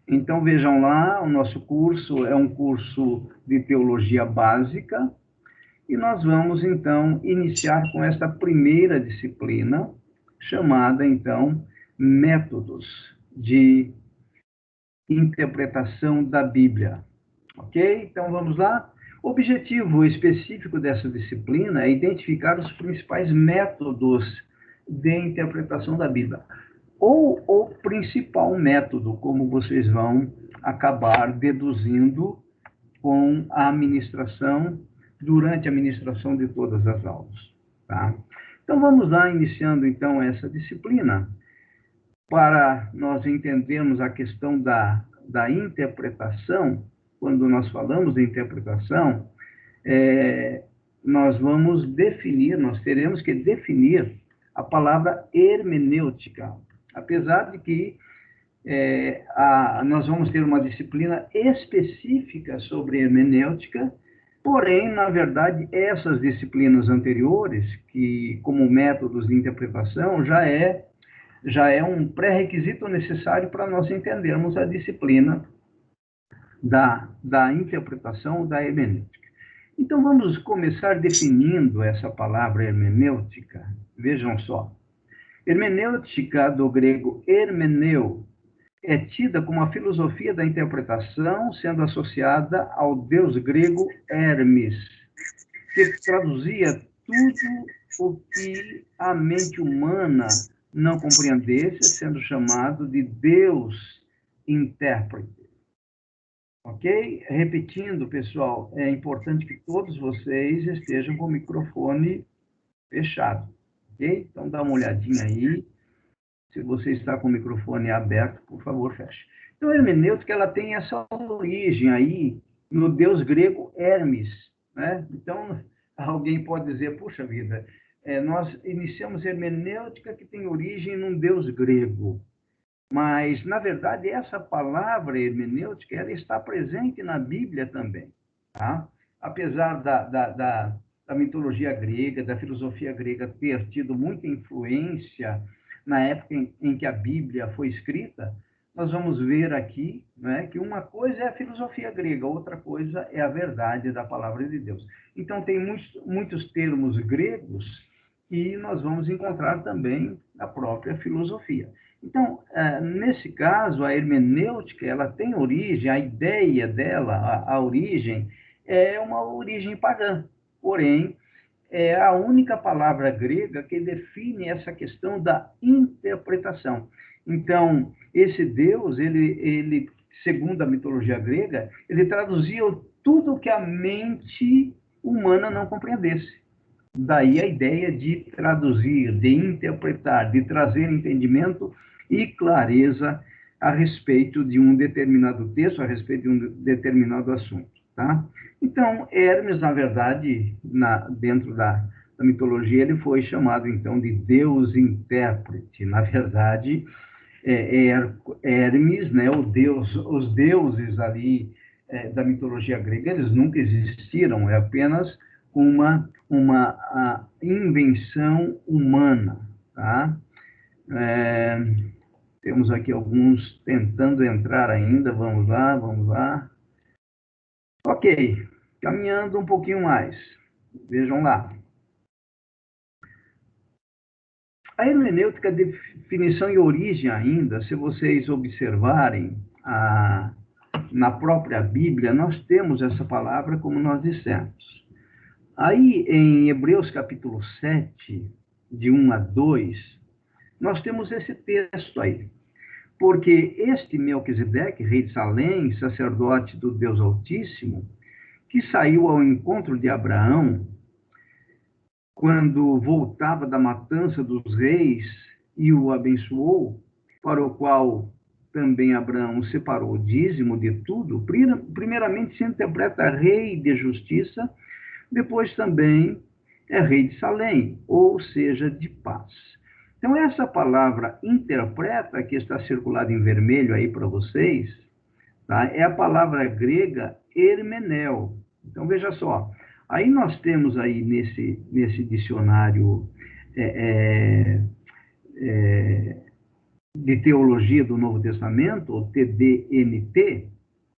Então, vejam lá, o nosso curso é um curso de teologia básica, e nós vamos, então, iniciar com esta primeira disciplina, chamada, então, Métodos de Interpretação da Bíblia. Ok? Então, vamos lá? O objetivo específico dessa disciplina é identificar os principais métodos de interpretação da Bíblia, ou o principal método, como vocês vão acabar deduzindo com a administração, durante a administração de todas as aulas. Tá? Então, vamos lá, iniciando, então, essa disciplina, para nós entendermos a questão da interpretação. Quando nós falamos de interpretação, nós vamos definir, nós teremos que definir a palavra hermenêutica, apesar de que nós vamos ter uma disciplina específica sobre hermenêutica, porém, na verdade, essas disciplinas anteriores, que como métodos de interpretação, já é um pré-requisito necessário para nós entendermos a disciplina da interpretação da hermenêutica. Então, vamos começar definindo essa palavra hermenêutica. Vejam só. Hermenêutica, do grego hermeneu, é tida como a filosofia da interpretação, sendo associada ao deus grego Hermes, que traduzia tudo o que a mente humana não compreendesse, sendo chamado de Deus intérprete. Ok? Repetindo, pessoal, é importante que todos vocês estejam com o microfone fechado. Ok? Então, dá uma olhadinha aí. Se você está com o microfone aberto, por favor, feche. Então, a hermenêutica, ela tem essa origem aí no deus grego Hermes, né? Então, alguém pode dizer, puxa vida, nós iniciamos hermenêutica que tem origem num deus grego. Mas, na verdade, essa palavra hermenêutica, ela está presente na Bíblia também, tá? Apesar da mitologia grega, da filosofia grega ter tido muita influência na época em que a Bíblia foi escrita, nós vamos ver aqui, né, que uma coisa é a filosofia grega, outra coisa é a verdade da palavra de Deus. Então, tem muitos termos gregos que nós vamos encontrar também na própria filosofia. Então, nesse caso, a hermenêutica, ela tem origem, a ideia dela, a origem, é uma origem pagã. Porém, é a única palavra grega que define essa questão da interpretação. Então, esse Deus, ele segundo a mitologia grega, ele traduzia tudo que a mente humana não compreendesse. Daí a ideia de traduzir, de interpretar, de trazer entendimento e clareza a respeito de um determinado texto, a respeito de um determinado assunto. Tá? Então, Hermes, na verdade, dentro da mitologia, ele foi chamado, então, de Deus intérprete. Na verdade, Hermes, né, os deuses ali da mitologia grega, eles nunca existiram, é apenas uma invenção humana. Tá? Temos aqui alguns tentando entrar ainda, vamos lá, vamos lá. Ok, caminhando um pouquinho mais. Vejam lá. A hermenêutica, definição e origem ainda, se vocês observarem na própria Bíblia, nós temos essa palavra como nós dissemos. Aí, em Hebreus capítulo 7, de 1 a 2, nós temos esse texto aí. Porque este Melquisedeque, rei de Salém, sacerdote do Deus Altíssimo, que saiu ao encontro de Abraão, quando voltava da matança dos reis e o abençoou, para o qual também Abraão separou o dízimo de tudo, primeiramente se interpreta rei de justiça, depois também é rei de Salém, ou seja, de paz. Então, essa palavra interpreta, que está circulada em vermelho aí para vocês, tá? É a palavra grega hermeneu. Então, veja só, aí nós temos aí nesse dicionário de Teologia do Novo Testamento, o TDNT,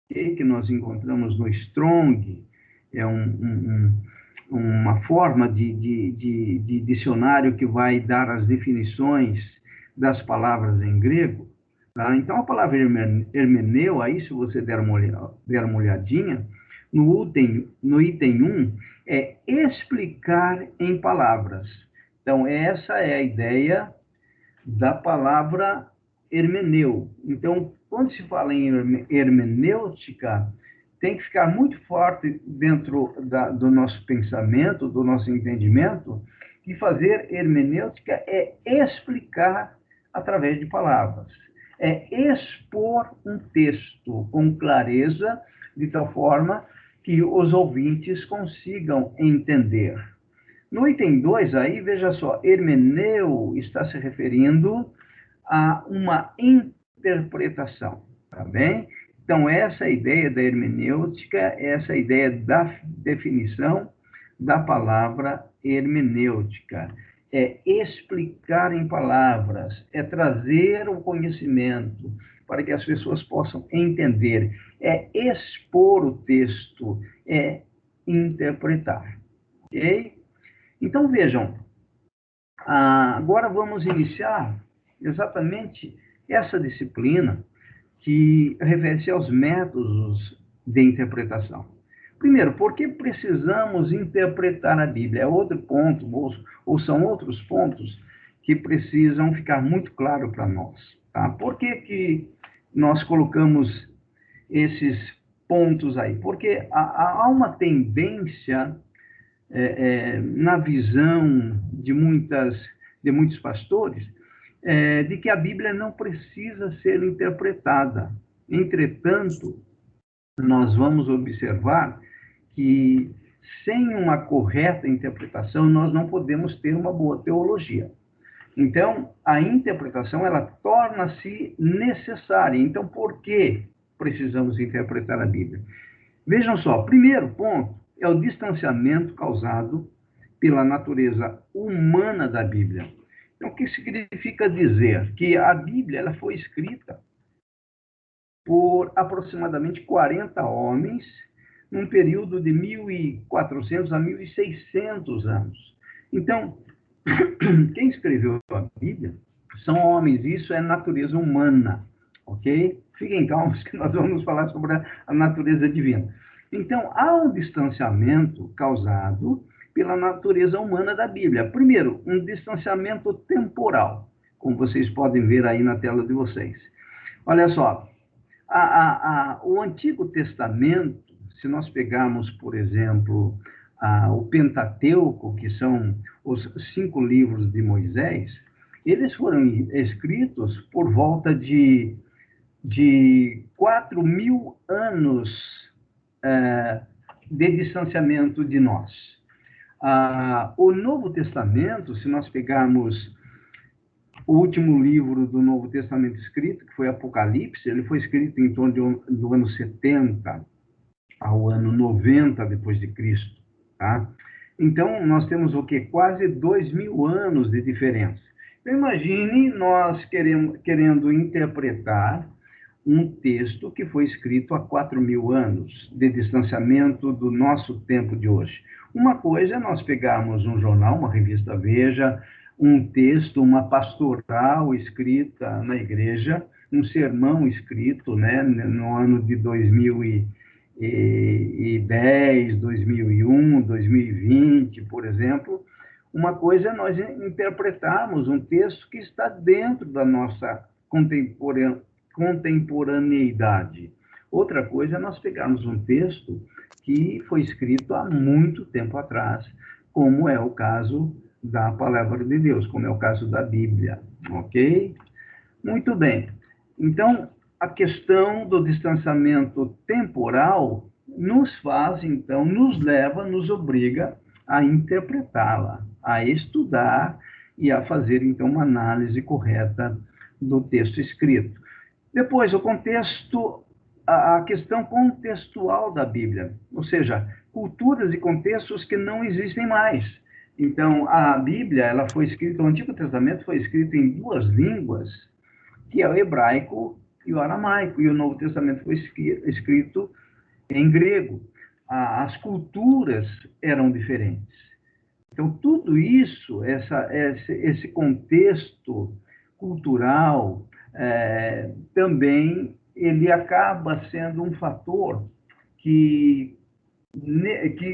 que nós encontramos no Strong, é uma forma de dicionário que vai dar as definições das palavras em grego. Tá? Então, a palavra hermeneu, aí, se você der uma olhadinha, no item 1, é explicar em palavras. Então, essa é a ideia da palavra hermeneu. Então, quando se fala em hermenêutica, tem que ficar muito forte dentro do nosso pensamento, do nosso entendimento, que fazer hermenêutica é explicar através de palavras, é expor um texto com clareza, de tal forma que os ouvintes consigam entender. No item 2, aí, veja só, hermeneu está se referindo a uma interpretação, tá bem? Então, essa é a ideia da hermenêutica, essa é a ideia da definição da palavra hermenêutica. É explicar em palavras, é trazer o conhecimento para que as pessoas possam entender, é expor o texto, é interpretar, ok? Então, vejam, agora vamos iniciar exatamente essa disciplina que refere-se aos métodos de interpretação. Primeiro, por que precisamos interpretar a Bíblia? É outro ponto, ou são outros pontos que precisam ficar muito claro para nós. Tá? Por que nós colocamos esses pontos aí? Porque há uma tendência na visão de muitos pastores, de que a Bíblia não precisa ser interpretada. Entretanto, nós vamos observar que, sem uma correta interpretação, nós não podemos ter uma boa teologia. Então, a interpretação, ela torna-se necessária. Então, por que precisamos interpretar a Bíblia? Vejam só, primeiro ponto é o distanciamento causado pela natureza humana da Bíblia. Então, o que significa dizer? Que a Bíblia ela foi escrita por aproximadamente 40 homens, num período de 1.400 a 1.600 anos. Então, quem escreveu a Bíblia são homens, isso é natureza humana, ok? Fiquem calmos que nós vamos falar sobre a natureza divina. Então, há um distanciamento causado pela natureza humana da Bíblia. Primeiro, um distanciamento temporal, como vocês podem ver aí na tela de vocês. Olha só, o Antigo Testamento, se nós pegarmos, por exemplo, o Pentateuco, que são os 5 livros de Moisés, eles foram escritos por volta de 4.000 anos de distanciamento de nós. O Novo Testamento, se nós pegarmos o último livro do Novo Testamento escrito, que foi Apocalipse, ele foi escrito em torno do ano 70 ao ano 90 depois de Cristo, tá? Então, nós temos o quê? Quase 2.000 anos de diferença. Então, imagine nós querendo interpretar um texto que foi escrito há 4.000 anos de distanciamento do nosso tempo de hoje. Uma coisa é nós pegarmos um jornal, uma revista Veja, um texto, uma pastoral escrita na igreja, um sermão escrito, né, no ano de 2010, 2001, 2020, por exemplo. Uma coisa é nós interpretarmos um texto que está dentro da nossa contemporaneidade. Outra coisa é nós pegarmos um texto que foi escrito há muito tempo atrás, como é o caso da Palavra de Deus, como é o caso da Bíblia, ok? Muito bem. Então, a questão do distanciamento temporal nos faz, então, nos leva, nos obriga a interpretá-la, a estudar e a fazer, então, uma análise correta do texto escrito. Depois, o contexto, a questão contextual da Bíblia, ou seja, culturas e contextos que não existem mais. Então, a Bíblia, ela foi escrita, o Antigo Testamento foi escrito em 2 línguas que é o hebraico e o aramaico, e o Novo Testamento foi escrito em grego. As culturas eram diferentes. Então, tudo isso, esse contexto cultural, também ele acaba sendo um fator que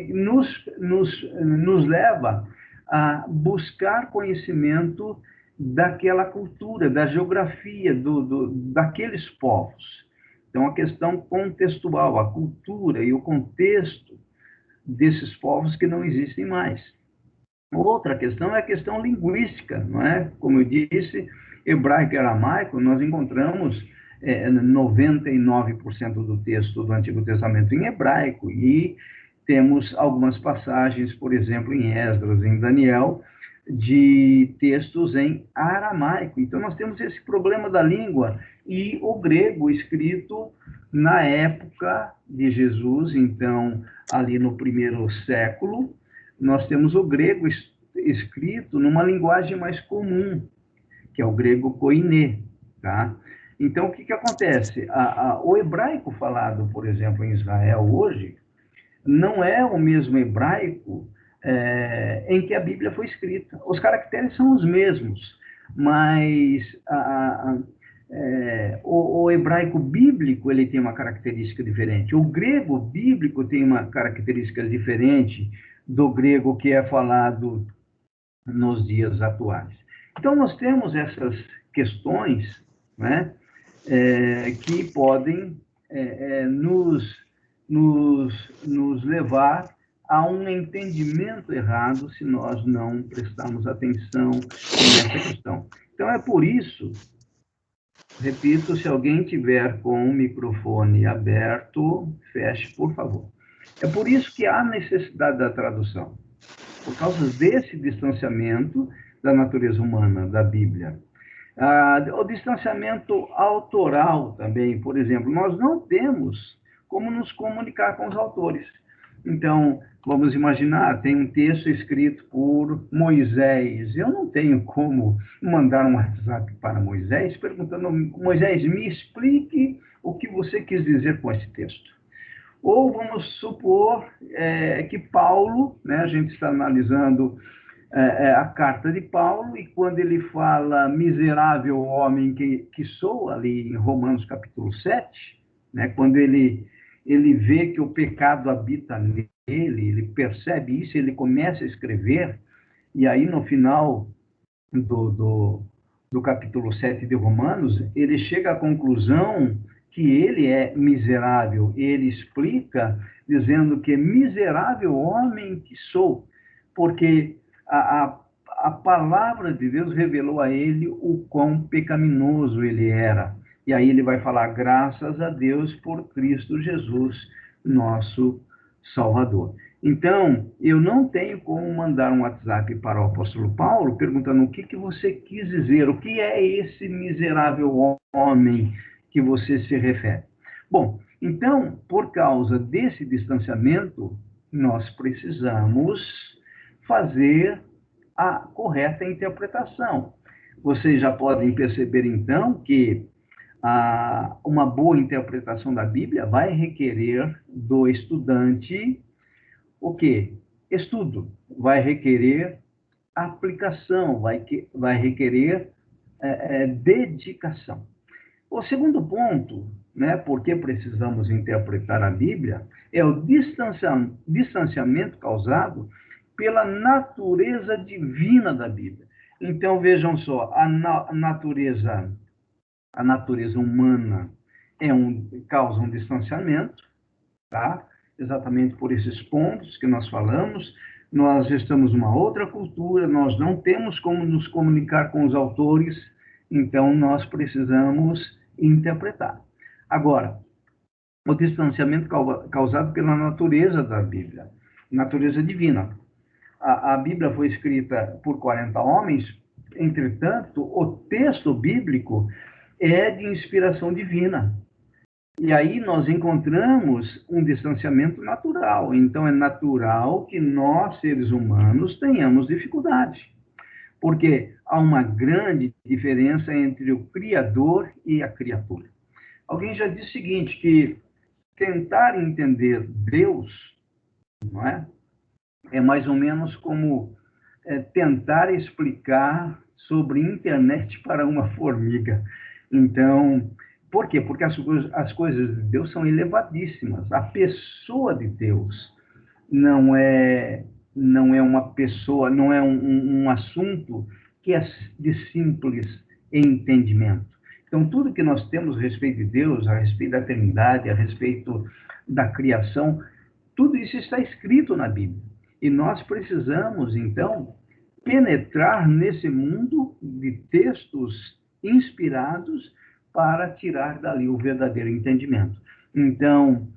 nos leva a buscar conhecimento daquela cultura, da geografia, daqueles povos. Então, a questão contextual, a cultura e o contexto desses povos que não existem mais. Outra questão é a questão linguística, não é? Como eu disse, hebraico e aramaico, nós encontramos 99% do texto do Antigo Testamento em hebraico, e temos algumas passagens, por exemplo, em Esdras, em Daniel, de textos em aramaico. Então, nós temos esse problema da língua, e o grego escrito na época de Jesus, então, ali no primeiro século, nós temos o grego escrito numa linguagem mais comum, que é o grego koiné, tá? Então, o que acontece? O hebraico falado, por exemplo, em Israel hoje, não é o mesmo hebraico em que a Bíblia foi escrita. Os caracteres são os mesmos, mas o hebraico bíblico ele tem uma característica diferente. O grego bíblico tem uma característica diferente do grego que é falado nos dias atuais. Então, nós temos essas questões, né, que podem nos levar a um entendimento errado se nós não prestarmos atenção nessa questão. Então, é por isso, repito, se alguém tiver com o microfone aberto, feche, por favor. É por isso que há necessidade da tradução, por causa desse distanciamento da natureza humana, da Bíblia. O distanciamento autoral também, por exemplo, nós não temos como nos comunicar com os autores. Então, vamos imaginar, tem um texto escrito por Moisés. Eu não tenho como mandar um WhatsApp para Moisés perguntando: Moisés, me explique o que você quis dizer com esse texto. Ou vamos supor que Paulo, né, a gente está analisando a carta de Paulo, e quando ele fala miserável homem que sou, ali em Romanos capítulo 7, né, quando ele vê que o pecado habita nele, ele percebe isso, ele começa a escrever, e aí no final do capítulo 7 de Romanos, ele chega à conclusão que ele é miserável. Ele explica dizendo que miserável homem que sou, porque a palavra de Deus revelou a ele o quão pecaminoso ele era. E aí ele vai falar: graças a Deus por Cristo Jesus, nosso Salvador. Então, eu não tenho como mandar um WhatsApp para o apóstolo Paulo perguntando o que você quis dizer, o que é esse miserável homem que você se refere. Bom, então, por causa desse distanciamento, nós precisamos fazer a correta interpretação. Vocês já podem perceber, então, que uma boa interpretação da Bíblia vai requerer do estudante o quê? Estudo. Vai requerer aplicação, vai requerer dedicação. O segundo ponto, né, porque precisamos interpretar a Bíblia, é o distanciamento causado pela natureza divina da Bíblia. Então, vejam só, a natureza humana causa um distanciamento, tá? Exatamente por esses pontos que nós falamos. Nós estamos numa outra cultura, nós não temos como nos comunicar com os autores, então nós precisamos interpretar. Agora, o distanciamento causado pela natureza da Bíblia, natureza divina. A Bíblia foi escrita por 40 homens, entretanto, o texto bíblico é de inspiração divina. E aí nós encontramos um distanciamento natural. Então, é natural que nós, seres humanos, tenhamos dificuldade. porque há uma grande diferença entre o Criador e a criatura. Alguém já disse o seguinte, que tentar entender Deus, não é? É mais ou menos como tentar explicar sobre internet para uma formiga. Então, por quê? Porque as coisas de Deus são elevadíssimas. A pessoa de Deus não é uma pessoa, não é um assunto que é de simples entendimento. Então, tudo que nós temos a respeito de Deus, a respeito da eternidade, a respeito da criação, tudo isso está escrito na Bíblia. E nós precisamos, então, penetrar nesse mundo de textos inspirados para tirar dali o verdadeiro entendimento. Então,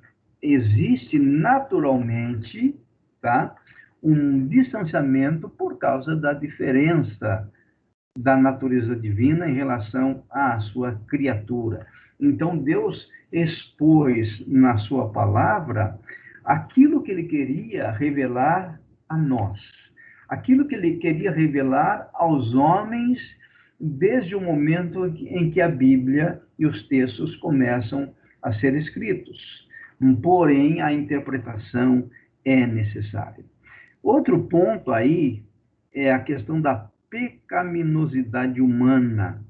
existe naturalmente, tá, um distanciamento por causa da diferença da natureza divina em relação à sua criatura. Então, Deus expôs na sua palavra aquilo que ele queria revelar a nós, aquilo que ele queria revelar aos homens desde o momento em que a Bíblia e os textos começam a ser escritos. Porém, a interpretação é necessária. Outro ponto aí é a questão da pecaminosidade humana,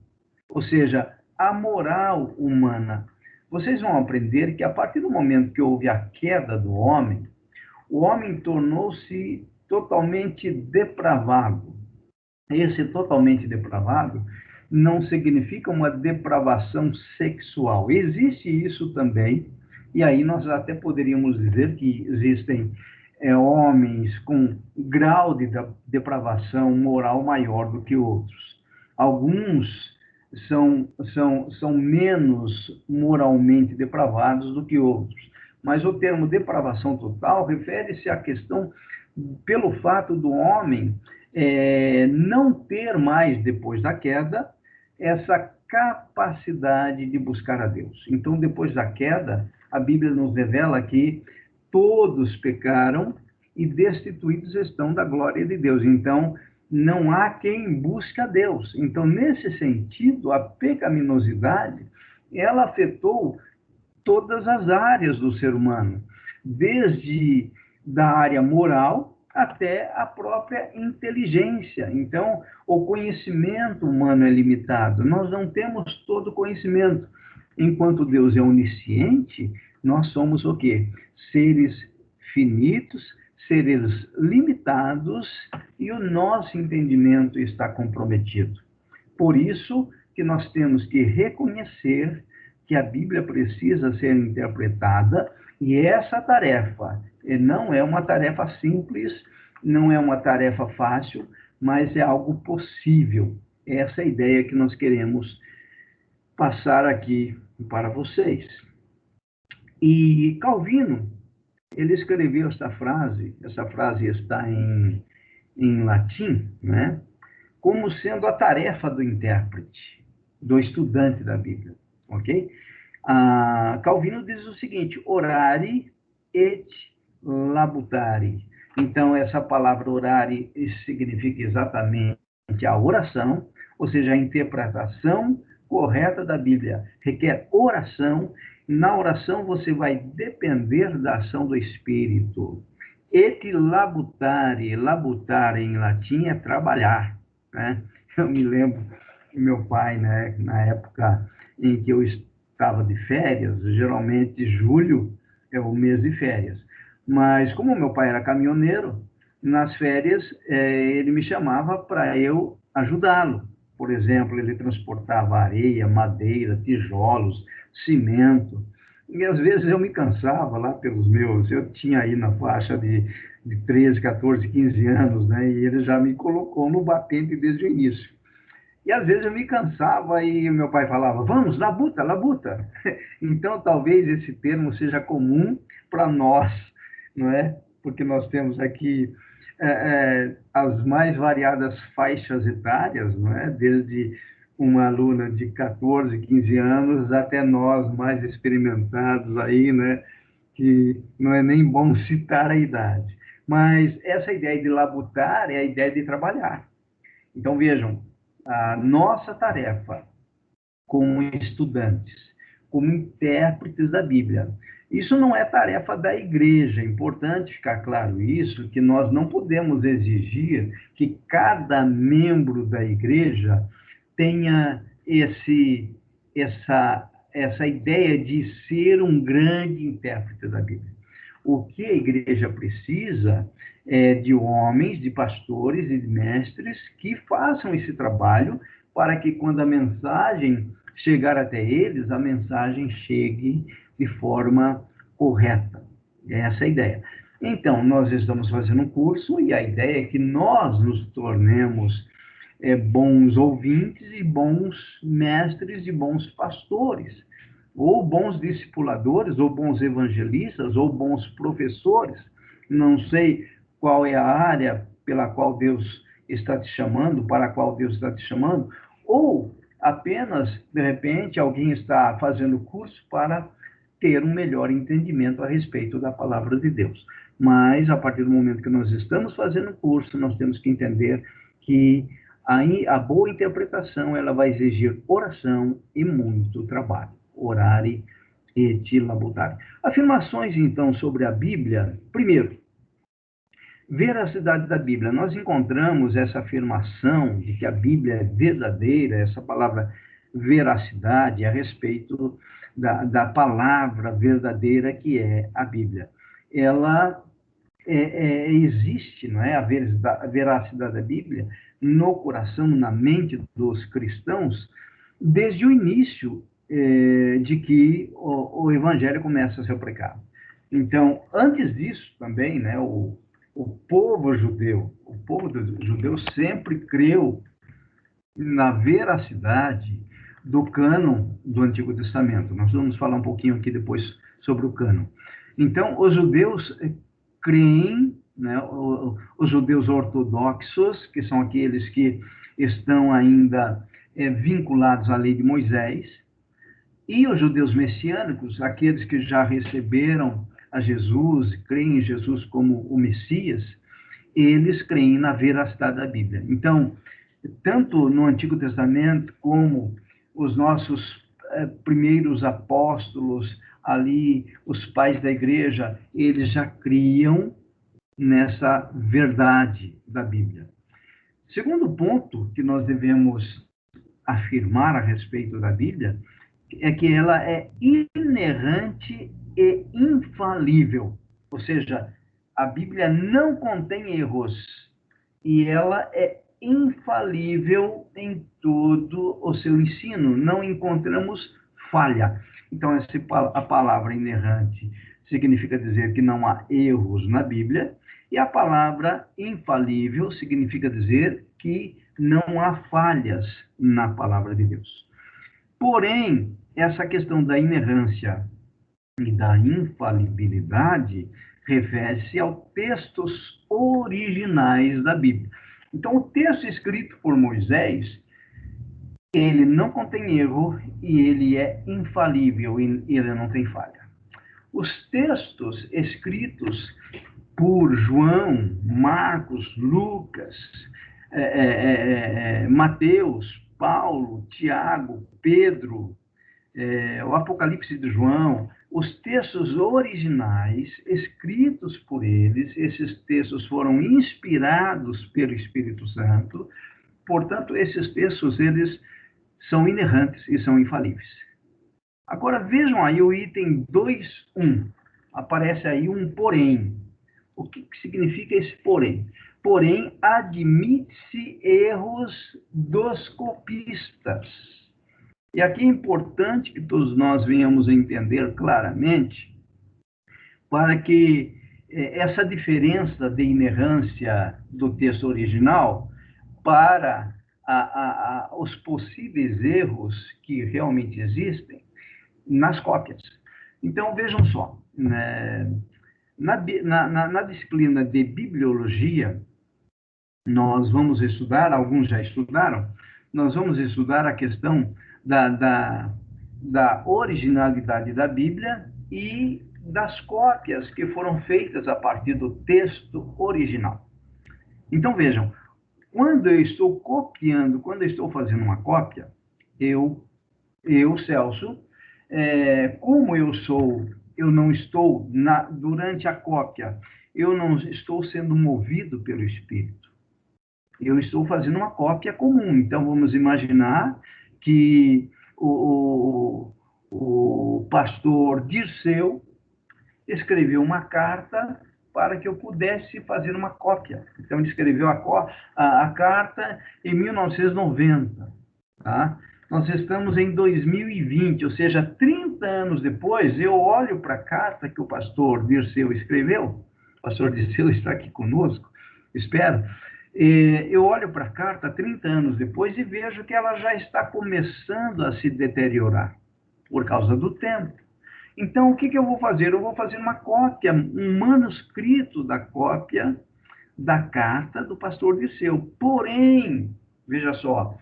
ou seja, a moral humana. Vocês vão aprender que a partir do momento que houve a queda do homem, o homem tornou-se totalmente depravado. Esse totalmente depravado não significa uma depravação sexual. Existe isso também, e aí nós até poderíamos dizer que existem homens com grau de depravação moral maior do que outros. Alguns são menos moralmente depravados do que outros. Mas o termo depravação total refere-se à questão pelo fato do homem não ter mais, depois da queda, essa capacidade de buscar a Deus. Então, depois da queda, a Bíblia nos revela que todos pecaram e destituídos estão da glória de Deus. Então, não há quem busque a Deus. Então, nesse sentido, a pecaminosidade, ela afetou todas as áreas do ser humano, desde da área moral até a própria inteligência. Então, o conhecimento humano é limitado. Nós não temos todo o conhecimento. Enquanto Deus é onisciente, nós somos o quê? Seres finitos, seres limitados, e o nosso entendimento está comprometido. Por isso que nós temos que reconhecer que a Bíblia precisa ser interpretada, e essa tarefa não é uma tarefa simples, não é uma tarefa fácil, mas é algo possível. Essa é a ideia que nós queremos passar aqui para vocês. E Calvino, ele escreveu essa frase está em latim, né? Como sendo a tarefa do intérprete, do estudante da Bíblia, ok? Calvino diz o seguinte: orare et labutare. Então, essa palavra orare significa exatamente a oração, ou seja, a interpretação correta da Bíblia requer oração. Na oração, você vai depender da ação do Espírito. Et labutare, labutare em latim é trabalhar, né? Eu me lembro que meu pai, né, na época em que eu estava de férias, geralmente julho é o mês de férias, mas como meu pai era caminhoneiro, nas férias ele me chamava para eu ajudá-lo. Por exemplo, ele transportava areia, madeira, tijolos, cimento, e às vezes eu me cansava lá pelos meus, eu tinha aí na faixa de 13, 14, 15 anos, né, e ele já me colocou no batente desde o início. E às vezes eu me cansava e meu pai falava, vamos, labuta, labuta. Então, talvez esse termo seja comum para nós, não é? Porque nós temos aqui as mais variadas faixas etárias, não é? Desde uma aluna de 14, 15 anos até nós mais experimentados aí, né? Que não é nem bom citar a idade. Mas essa ideia de labutar é a ideia de trabalhar. Então, vejam, a nossa tarefa como estudantes, como intérpretes da Bíblia. Isso não é tarefa da igreja, é importante ficar claro isso, que nós não podemos exigir que cada membro da igreja tenha essa ideia de ser um grande intérprete da Bíblia. O que a igreja precisa é de homens, de pastores e de mestres que façam esse trabalho para que quando a mensagem chegar até eles, a mensagem chegue de forma correta. Essa é a ideia. Então, nós estamos fazendo um curso e a ideia é que nós nos tornemos bons ouvintes e bons mestres e bons pastores, ou bons discipuladores, ou bons evangelistas, ou bons professores. Não sei qual é a área pela qual Deus está te chamando, para a qual Deus está te chamando, ou apenas, de repente, alguém está fazendo curso para ter um melhor entendimento a respeito da palavra de Deus. Mas, a partir do momento que nós estamos fazendo curso, nós temos que entender que a boa interpretação ela vai exigir oração e muito trabalho. Orare et labutare. Afirmações, então, sobre a Bíblia. Primeiro, veracidade da Bíblia. Nós encontramos essa afirmação de que a Bíblia é verdadeira, essa palavra veracidade, a respeito da palavra verdadeira que é a Bíblia. Ela existe, não é, a veracidade da Bíblia no coração, na mente dos cristãos, desde o início de que o Evangelho começa a ser pregado. Então, antes disso também, né, o povo judeu sempre creu na veracidade do cânon do Antigo Testamento. Nós vamos falar um pouquinho aqui depois sobre o cânon. Então, os judeus creem, né, os judeus ortodoxos, que são aqueles que estão ainda vinculados à lei de Moisés, e os judeus messiânicos, aqueles que já receberam a Jesus, creem em Jesus como o Messias, eles creem na veracidade da Bíblia. Então, tanto no Antigo Testamento como os nossos primeiros apóstolos, ali, os pais da igreja, eles já criam nessa verdade da Bíblia. Segundo ponto que nós devemos afirmar a respeito da Bíblia é que ela é inerrante e infalível. Ou seja, a Bíblia não contém erros e ela é infalível em todo o seu ensino. Não encontramos falha. Então, a palavra inerrante significa dizer que não há erros na Bíblia, e a palavra infalível significa dizer que não há falhas na palavra de Deus. Porém, essa questão da inerrância e da infalibilidade refere-se aos textos originais da Bíblia. Então, o texto escrito por Moisés, ele não contém erro e ele é infalível e ele não tem falha. Os textos escritos por João, Marcos, Lucas, Mateus, Paulo, Tiago, Pedro, o Apocalipse de João, os textos originais escritos por eles, esses textos foram inspirados pelo Espírito Santo, portanto, esses textos, eles são inerrantes e são infalíveis. Agora, vejam aí o item 2.1. Aparece aí um porém. O que significa esse porém? Porém, admite-se erros dos copistas. E aqui é importante que todos nós venhamos a entender claramente para que essa diferença de inerrância do texto original para os possíveis erros que realmente existem nas cópias. Então, vejam só, né? Na disciplina de bibliologia, nós vamos estudar, alguns já estudaram, nós vamos estudar a questão da originalidade da Bíblia e das cópias que foram feitas a partir do texto original. Então, vejam, Quando eu estou copiando, quando eu estou fazendo uma cópia, eu Celso, como eu não estou, durante a cópia, eu não estou sendo movido pelo Espírito. Eu estou fazendo uma cópia comum. Então, vamos imaginar que o pastor Dirceu escreveu uma carta para que eu pudesse fazer uma cópia. Então, ele escreveu a carta em 1990. Tá? Nós estamos em 2020, ou seja, 30 anos depois, eu olho para a carta que o pastor Dirceu escreveu. O pastor Dirceu está aqui conosco, espero. Eu olho para a carta 30 anos depois e vejo que ela já está começando a se deteriorar por causa do tempo. Então, o que eu vou fazer? Eu vou fazer uma cópia, um manuscrito da cópia da carta do pastor Dirceu. Porém, veja só,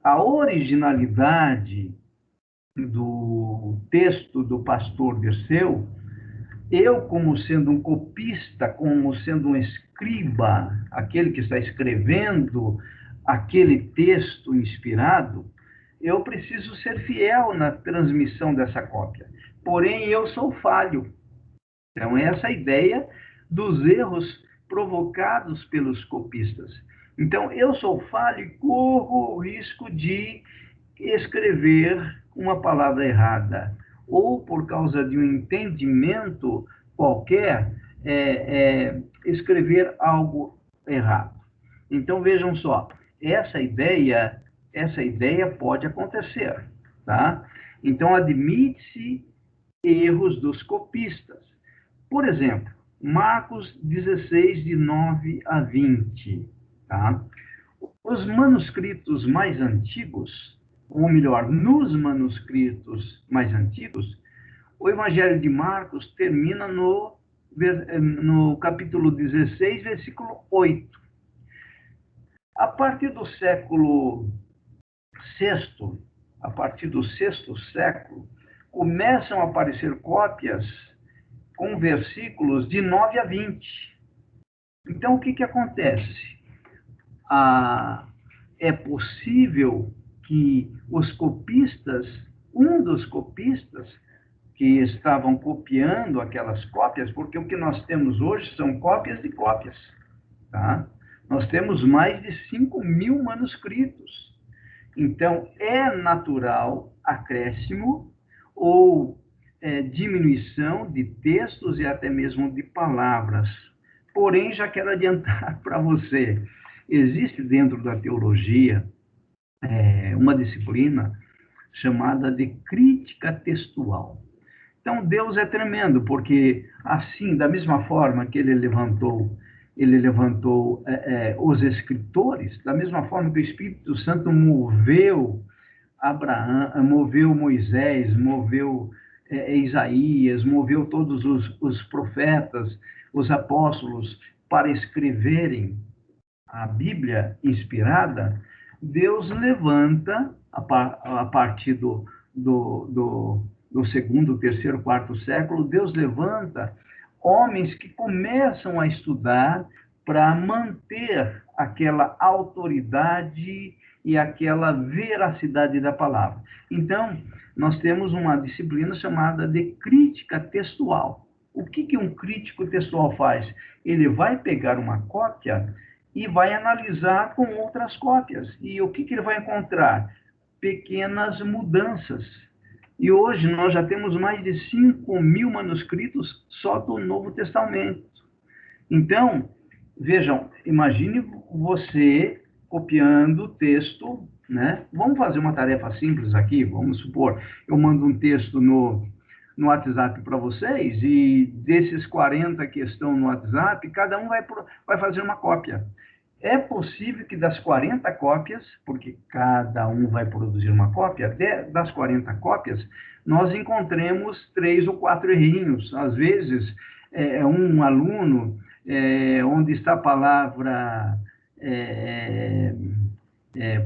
a originalidade do texto do pastor Dirceu, eu, como sendo um copista, como sendo um escriba, aquele que está escrevendo aquele texto inspirado, eu preciso ser fiel na transmissão dessa cópia. Porém, eu sou falho. Então, essa é a ideia dos erros provocados pelos copistas. Então, eu sou falho e corro o risco de escrever uma palavra errada, ou por causa de um entendimento qualquer, escrever algo errado. Então, vejam só, essa ideia pode acontecer, tá? Então, admite-se erros dos copistas. Por exemplo, Marcos 16, de 9 a 20. Tá? Os manuscritos mais antigos, ou melhor, nos manuscritos mais antigos, o Evangelho de Marcos termina no capítulo 16, versículo 8. A partir do século VI, a partir do sexto século, começam a aparecer cópias com versículos de 9 a 20. Então, o que acontece? É possível que os copistas, um dos copistas que estavam copiando aquelas cópias, porque o que nós temos hoje são cópias de cópias, tá? Nós temos mais de 5.000 manuscritos. Então, é natural acréscimo ou diminuição de textos e até mesmo de palavras. Porém, já quero adiantar para você, existe dentro da teologia uma disciplina chamada de crítica textual. Então, Deus é tremendo, porque assim, da mesma forma que ele levantou os escritores, da mesma forma que o Espírito Santo moveu Abraão, moveu Moisés, moveu Isaías, moveu todos os profetas, os apóstolos, para escreverem a Bíblia inspirada. Deus levanta, a partir do segundo, terceiro, quarto século, Deus levanta homens que começam a estudar para manter aquela autoridade e aquela veracidade da palavra. Então, nós temos uma disciplina chamada de crítica textual. O que um crítico textual faz? Ele vai pegar uma cópia e vai analisar com outras cópias. E o que ele vai encontrar? Pequenas mudanças. E hoje nós já temos mais de 5.000 manuscritos só do Novo Testamento. Então, vejam, imagine você copiando o texto, né? Vamos fazer uma tarefa simples aqui, vamos supor, eu mando um texto no WhatsApp para vocês, e desses 40 que estão no WhatsApp, cada um vai fazer uma cópia. É possível que das 40 cópias, porque cada um vai produzir uma cópia, das 40 cópias, nós encontremos 3 ou 4 errinhos. Às vezes, um aluno, onde está a palavra,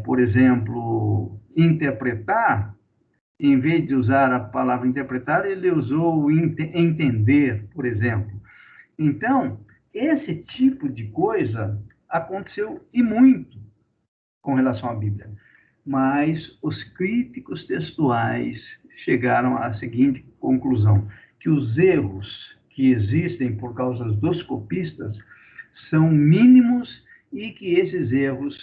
por exemplo, interpretar, em vez de usar a palavra interpretar, ele usou entender, por exemplo. Então, esse tipo de coisa aconteceu e muito com relação à Bíblia. Mas os críticos textuais chegaram à seguinte conclusão, que os erros que existem por causa dos copistas são mínimos e que esses erros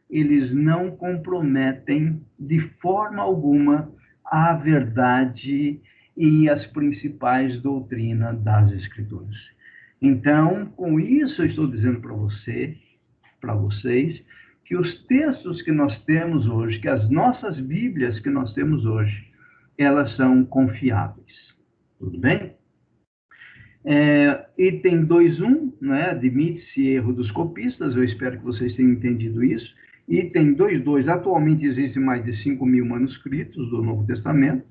eles não comprometem de forma alguma a verdade e as principais doutrinas das Escrituras. Então, com isso, eu estou dizendo para vocês, que os textos que nós temos hoje, que as nossas Bíblias que nós temos hoje, elas são confiáveis. Tudo bem? Item 2.1, né, admite-se erro dos copistas, eu espero que vocês tenham entendido isso. Item 2.2, atualmente existem mais de 5.000 manuscritos do Novo Testamento.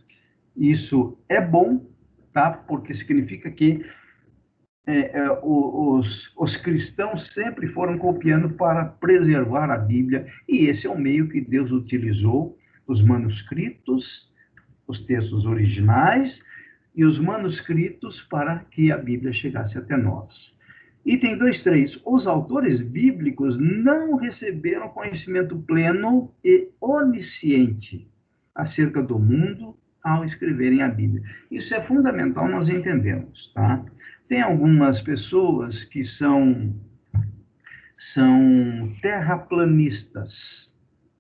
Isso é bom, tá? Porque significa que os cristãos sempre foram copiando para preservar a Bíblia, e esse é o meio que Deus utilizou, os manuscritos, os textos originais, e os manuscritos para que a Bíblia chegasse até nós. Item 2.3. Os autores bíblicos não receberam conhecimento pleno e onisciente acerca do mundo ao escreverem a Bíblia. Isso é fundamental nós entendermos, tá? Tem algumas pessoas que são terraplanistas,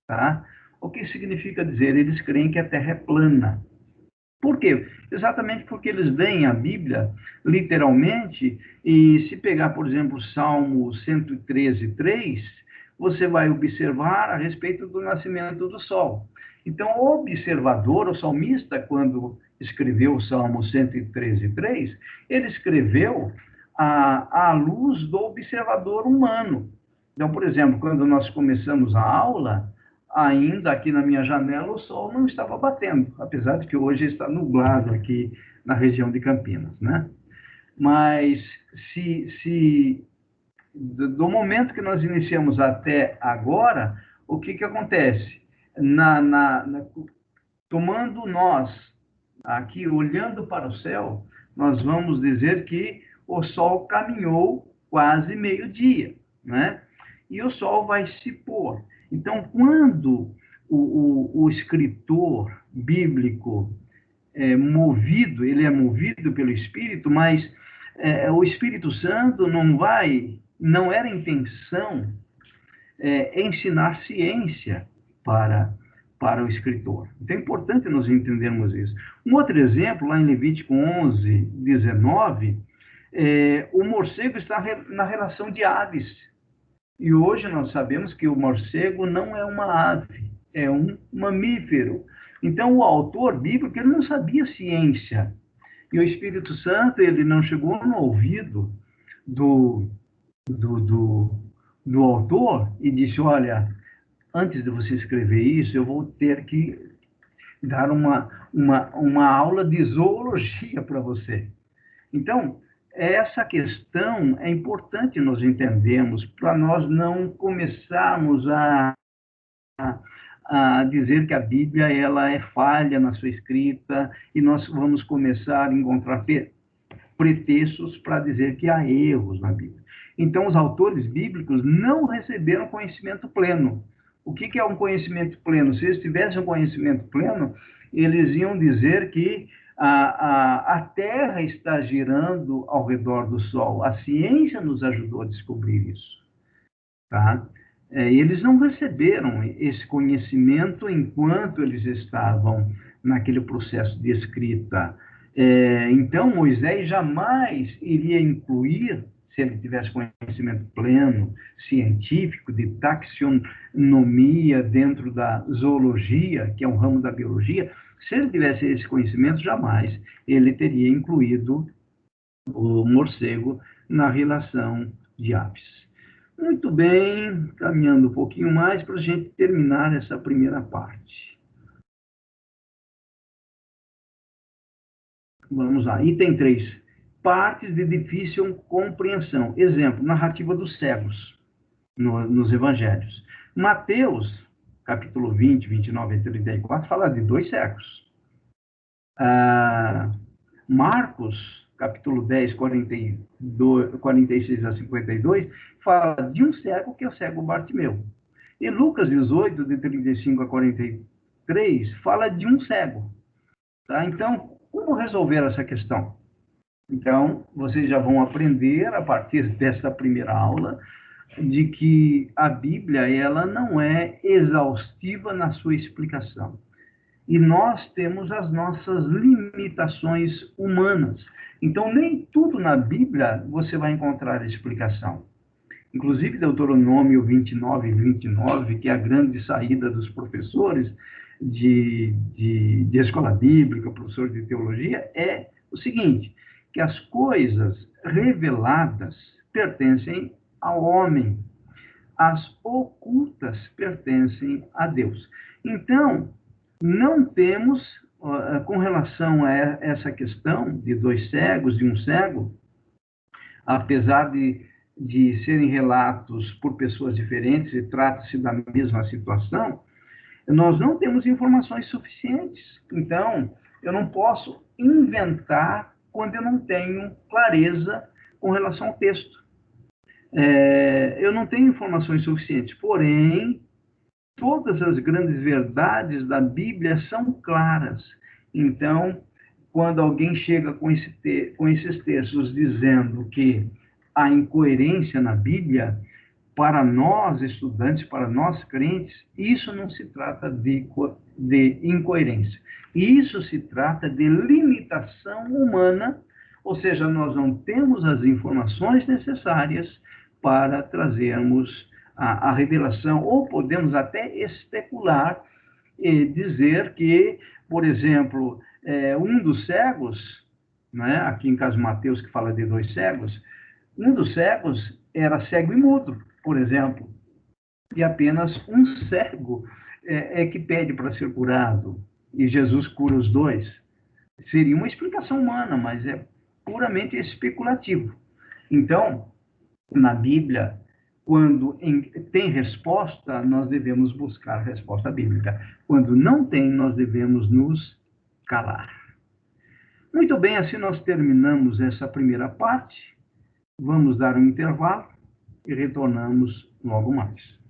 tá? O que significa dizer? Eles creem que a Terra é plana. Por quê? Exatamente porque eles veem a Bíblia literalmente, e se pegar, por exemplo, o Salmo 113:3, você vai observar a respeito do nascimento do sol. Então, o observador, o salmista, quando escreveu o Salmo 113:3, ele escreveu à luz do observador humano. Então, por exemplo, quando nós começamos a aula, ainda aqui na minha janela o sol não estava batendo, apesar de que hoje está nublado aqui na região de Campinas, né? Mas do momento que nós iniciamos até agora, o que acontece? Tomando nós aqui, olhando para o céu, nós vamos dizer que o sol caminhou quase meio-dia, né? E o sol vai se pôr. Então, quando o escritor bíblico é movido, ele é movido pelo Espírito, mas o Espírito Santo não era a intenção ensinar ciência para o escritor. Então, é importante nós entendermos isso. Um outro exemplo, lá em Levítico 11:19, o morcego está na relação de aves. E hoje nós sabemos que o morcego não é uma ave, é um mamífero. Então, o autor bíblico ele não sabia ciência. E o Espírito Santo ele não chegou no ouvido do autor e disse, olha, antes de você escrever isso, eu vou ter que dar uma aula de zoologia para você. Então, essa questão é importante nós entendermos para nós não começarmos a dizer que a Bíblia ela é falha na sua escrita e nós vamos começar a encontrar pretextos para dizer que há erros na Bíblia. Então, os autores bíblicos não receberam conhecimento pleno. O que é um conhecimento pleno? Se eles tivessem um conhecimento pleno, eles iam dizer que a Terra está girando ao redor do Sol. A ciência nos ajudou a descobrir isso. Tá? Eles não receberam esse conhecimento enquanto eles estavam naquele processo de escrita. Então, Moisés jamais iria incluir, se ele tivesse conhecimento pleno, científico, de taxonomia dentro da zoologia, que é um ramo da biologia, se ele tivesse esse conhecimento, jamais ele teria incluído o morcego na relação de aves. Muito bem, caminhando um pouquinho mais para a gente terminar essa primeira parte. Vamos lá, item 3. Partes de difícil compreensão. Exemplo, narrativa dos cegos nos evangelhos. Mateus, capítulo 20, 29 e 34, fala de 2 cegos. Marcos, capítulo 10, 46 a 52, fala de um cego que é o cego Bartimeu. E Lucas 18, de 35 a 43, fala de um cego. Tá? Então, como resolver essa questão? Então, vocês já vão aprender, a partir dessa primeira aula, de que a Bíblia ela não é exaustiva na sua explicação. E nós temos as nossas limitações humanas. Então, nem tudo na Bíblia você vai encontrar explicação. Inclusive, Deuteronômio 29 e 29, que é a grande saída dos professores de escola bíblica, professor de teologia, é o seguinte, que as coisas reveladas pertencem ao homem, as ocultas pertencem a Deus. Então, não temos, com relação a essa questão de dois cegos, de um cego, apesar de serem relatos por pessoas diferentes e trata-se da mesma situação, nós não temos informações suficientes. Então, eu não posso inventar quando eu não tenho clareza com relação ao texto. Eu não tenho informações suficientes, porém, todas as grandes verdades da Bíblia são claras. Então, quando alguém chega com esses textos dizendo que há incoerência na Bíblia, para nós estudantes, para nós crentes, isso não se trata de incoerência. Isso se trata de limitação humana, ou seja, nós não temos as informações necessárias para trazermos a revelação, ou podemos até especular e dizer que, por exemplo, um dos cegos, né, aqui em caso Mateus, que fala de dois cegos, um dos cegos era cego e mudo, por exemplo, e apenas um cego é que pede para ser curado, e Jesus cura os dois. Seria uma explicação humana, mas é puramente especulativo. Então, na Bíblia, quando tem resposta, nós devemos buscar a resposta bíblica. Quando não tem, nós devemos nos calar. Muito bem, assim nós terminamos essa primeira parte. Vamos dar um intervalo e retornamos logo mais.